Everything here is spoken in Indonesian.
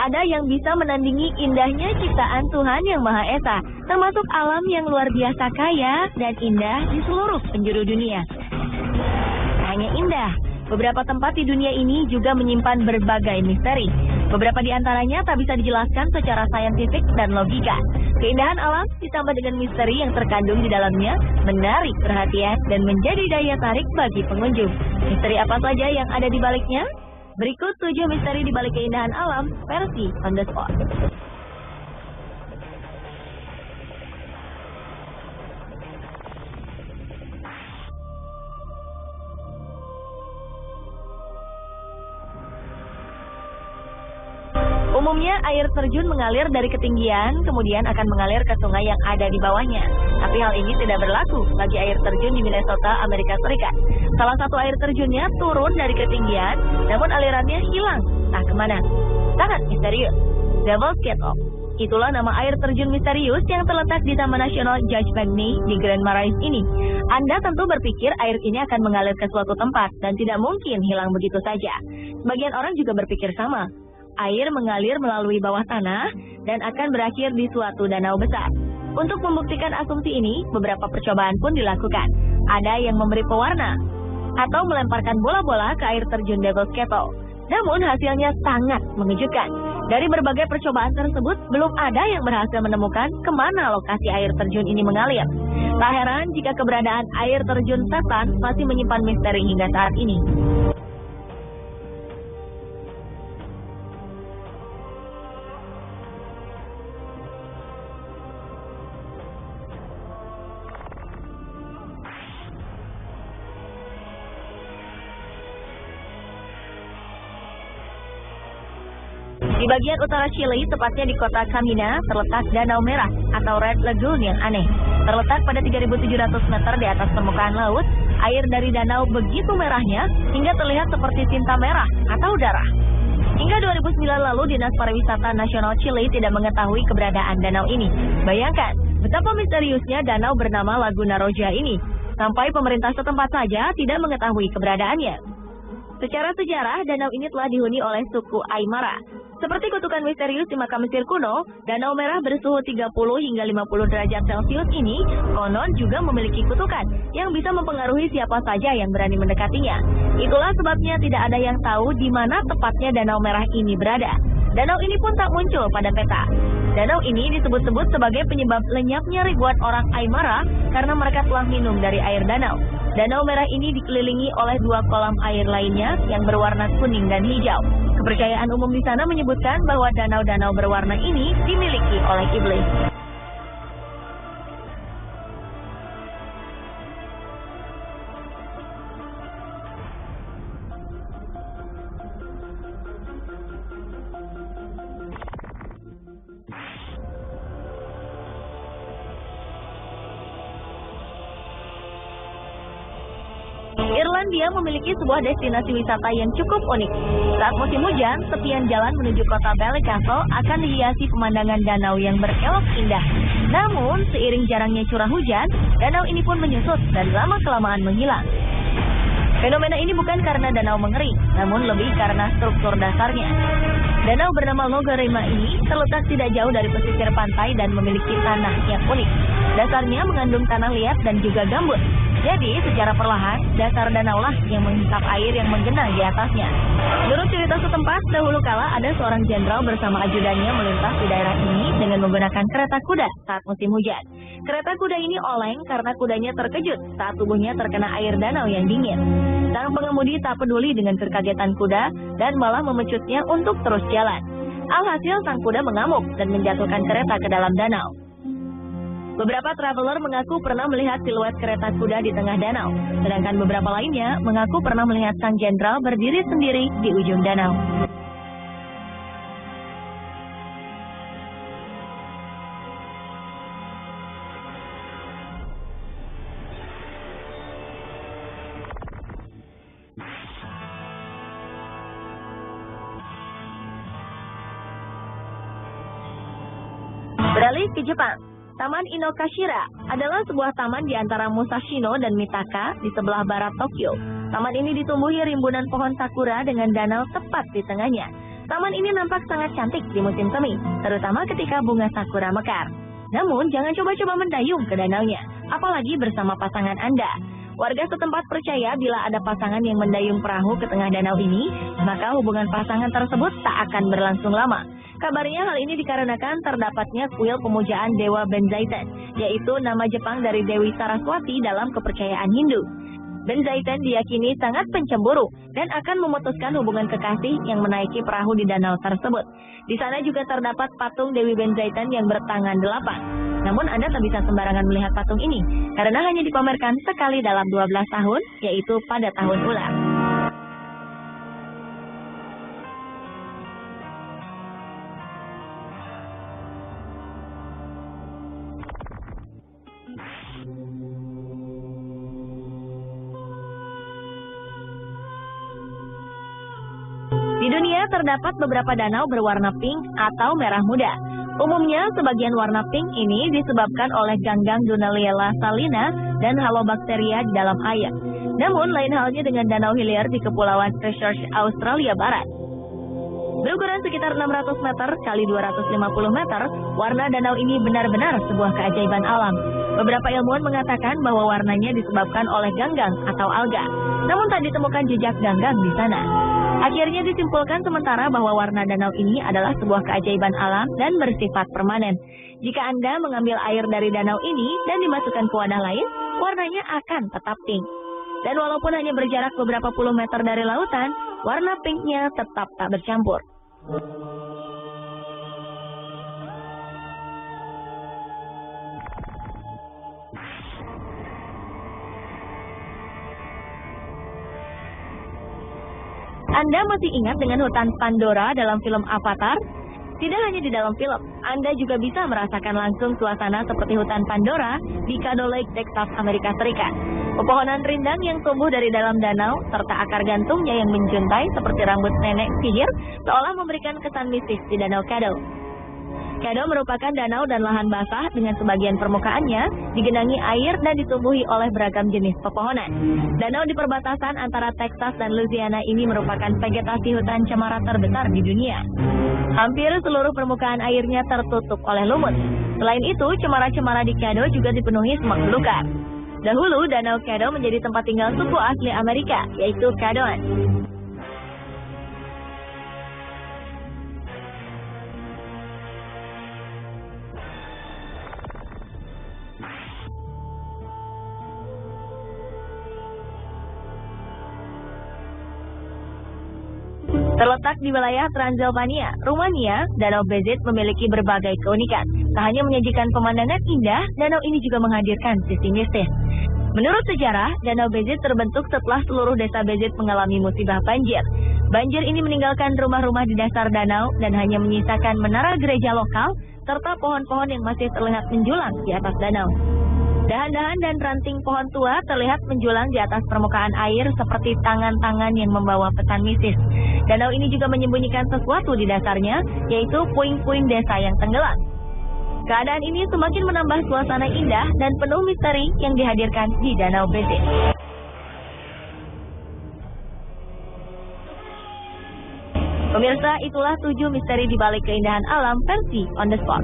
Tak ada yang bisa menandingi indahnya ciptaan Tuhan Yang Maha Esa, termasuk alam yang luar biasa kaya dan indah di seluruh penjuru dunia. Hanya indah, beberapa tempat di dunia ini juga menyimpan berbagai misteri. Beberapa di antaranya tak bisa dijelaskan secara saintifik dan logika. Keindahan alam ditambah dengan misteri yang terkandung di dalamnya menarik perhatian dan menjadi daya tarik bagi pengunjung. Misteri apa saja yang ada di baliknya? Berikut 7 misteri di balik keindahan alam versi On The Spot. Umumnya air terjun mengalir dari ketinggian, kemudian akan mengalir ke sungai yang ada di bawahnya. Tapi hal ini tidak berlaku bagi air terjun di Minnesota, Amerika Serikat. Salah satu air terjunnya turun dari ketinggian, namun alirannya hilang. Entah kemana. Sangat misterius. Devil's Kettle. Itulah nama air terjun misterius yang terletak di Taman Nasional Judge McNee di Grand Marais ini. Anda tentu berpikir air ini akan mengalir ke suatu tempat dan tidak mungkin hilang begitu saja. Sebagian orang juga berpikir sama. Air mengalir melalui bawah tanah dan akan berakhir di suatu danau besar. Untuk membuktikan asumsi ini, beberapa percobaan pun dilakukan. Ada yang memberi pewarna atau melemparkan bola-bola ke air terjun Devil's Kettle. Namun hasilnya sangat mengejutkan. Dari berbagai percobaan tersebut, belum ada yang berhasil menemukan kemana lokasi air terjun ini mengalir. Tak heran jika keberadaan air terjun setan masih menyimpan misteri hingga saat ini. Di bagian utara Chile, tepatnya di kota Camina, terletak Danau Merah atau Red Lagoon yang aneh. Terletak pada 3.700 meter di atas permukaan laut, air dari danau begitu merahnya hingga terlihat seperti tinta merah atau darah. Hingga 2009 lalu, Dinas Pariwisata Nasional Chile tidak mengetahui keberadaan danau ini. Bayangkan, betapa misteriusnya danau bernama Laguna Roja ini. Sampai pemerintah setempat saja tidak mengetahui keberadaannya. Secara sejarah, danau ini telah dihuni oleh suku Aymara. Seperti kutukan misterius di makam Mesir kuno, Danau Merah bersuhu 30 hingga 50 derajat Celcius ini konon juga memiliki kutukan yang bisa mempengaruhi siapa saja yang berani mendekatinya. Itulah sebabnya tidak ada yang tahu di mana tepatnya Danau Merah ini berada. Danau ini pun tak muncul pada peta. Danau ini disebut-sebut sebagai penyebab lenyapnya ribuan orang Aymara karena mereka telah minum dari air danau. Danau Merah ini dikelilingi oleh 2 kolam air lainnya yang berwarna kuning dan hijau. Kepercayaan umum di sana menyebutkan bahwa danau-danau berwarna ini dimiliki oleh iblis. Irlandia memiliki sebuah destinasi wisata yang cukup unik. Saat musim hujan, tepian jalan menuju kota Ballycastle akan dihiasi pemandangan danau yang berkelok indah. Namun, seiring jarangnya curah hujan, danau ini pun menyusut dan lama-kelamaan menghilang. Fenomena ini bukan karena danau mengering, namun lebih karena struktur dasarnya. Danau bernama Logarima ini terletak tidak jauh dari pesisir pantai dan memiliki tanah yang unik. Dasarnya mengandung tanah liat dan juga gambut. Jadi, secara perlahan, dasar danau lah yang menghisap air yang menggenang di atasnya. Menurut cerita setempat, dahulu kala ada seorang jenderal bersama ajudannya melintas di daerah ini dengan menggunakan kereta kuda saat musim hujan. Kereta kuda ini oleng karena kudanya terkejut saat tubuhnya terkena air danau yang dingin. Sang pengemudi tak peduli dengan kekagetan kuda dan malah memecutnya untuk terus jalan. Alhasil sang kuda mengamuk dan menjatuhkan kereta ke dalam danau. Beberapa traveler mengaku pernah melihat siluet kereta kuda di tengah danau, sedangkan beberapa lainnya mengaku pernah melihat sang jenderal berdiri sendiri di ujung danau. Beralih ke Jepang. Taman Inokashira adalah sebuah taman di antara Musashino dan Mitaka di sebelah barat Tokyo. Taman ini ditumbuhi rimbunan pohon sakura dengan danau tepat di tengahnya. Taman ini nampak sangat cantik di musim semi, terutama ketika bunga sakura mekar. Namun, jangan coba-coba mendayung ke danaunya, apalagi bersama pasangan Anda. Warga setempat percaya bila ada pasangan yang mendayung perahu ke tengah danau ini, maka hubungan pasangan tersebut tak akan berlangsung lama. Kabarnya hal ini dikarenakan terdapatnya kuil pemujaan Dewa Benzaiten, yaitu nama Jepang dari Dewi Saraswati dalam kepercayaan Hindu. Benzaiten diyakini sangat pencemburu dan akan memutuskan hubungan kekasih yang menaiki perahu di danau tersebut. Di sana juga terdapat patung Dewi Benzaiten yang bertangan 8. Namun Anda tak bisa sembarangan melihat patung ini, karena hanya dipamerkan sekali dalam 12 tahun, yaitu pada tahun ular. Di dunia terdapat beberapa danau berwarna pink atau merah muda. Umumnya, sebagian warna pink ini disebabkan oleh ganggang Dunaliella salina dan halobakteria di dalam air. Namun, lain halnya dengan Danau Hillier di Kepulauan Christchurch, Australia Barat. Berukuran sekitar 600 meter kali 250 meter, warna danau ini benar-benar sebuah keajaiban alam. Beberapa ilmuwan mengatakan bahwa warnanya disebabkan oleh ganggang atau alga, namun tak ditemukan jejak ganggang di sana. Akhirnya disimpulkan sementara bahwa warna danau ini adalah sebuah keajaiban alam dan bersifat permanen. Jika Anda mengambil air dari danau ini dan dimasukkan ke wadah lain, warnanya akan tetap pink. Dan walaupun hanya berjarak beberapa puluh meter dari lautan, warna pinknya tetap tak bercampur. Anda masih ingat dengan hutan Pandora dalam film Avatar? Tidak hanya di dalam film, Anda juga bisa merasakan langsung suasana seperti hutan Pandora di Caddo Lake, Texas, Amerika Serikat. Pepohonan rindang yang tumbuh dari dalam danau, serta akar gantungnya yang menjuntai seperti rambut nenek sihir, seolah memberikan kesan mistis di Danau Caddo. Caddo merupakan danau dan lahan basah dengan sebagian permukaannya digenangi air dan ditumbuhi oleh beragam jenis pepohonan. Danau di perbatasan antara Texas dan Louisiana ini merupakan vegetasi hutan cemara terbesar di dunia. Hampir seluruh permukaan airnya tertutup oleh lumut. Selain itu, cemara-cemara di Caddo juga dipenuhi semak belukar. Dahulu, Danau Caddo menjadi tempat tinggal suku asli Amerika, yaitu Caddoan. Terletak di wilayah Transylvania, Rumania, Danau Bezit memiliki berbagai keunikan. Tak hanya menyajikan pemandangan indah, danau ini juga menghadirkan sisi mistis. Menurut sejarah, Danau Bezit terbentuk setelah seluruh desa Bezit mengalami musibah banjir. Banjir ini meninggalkan rumah-rumah di dasar danau dan hanya menyisakan menara gereja lokal serta pohon-pohon yang masih terlihat menjulang di atas danau. Dahan-dahan dan ranting pohon tua terlihat menjulang di atas permukaan air seperti tangan-tangan yang membawa pesan mistis. Danau ini juga menyembunyikan sesuatu di dasarnya, yaitu puing-puing desa yang tenggelam. Keadaan ini semakin menambah suasana indah dan penuh misteri yang dihadirkan di Danau Bezit. Pemirsa, itulah 7 misteri di balik keindahan alam versi On The Spot.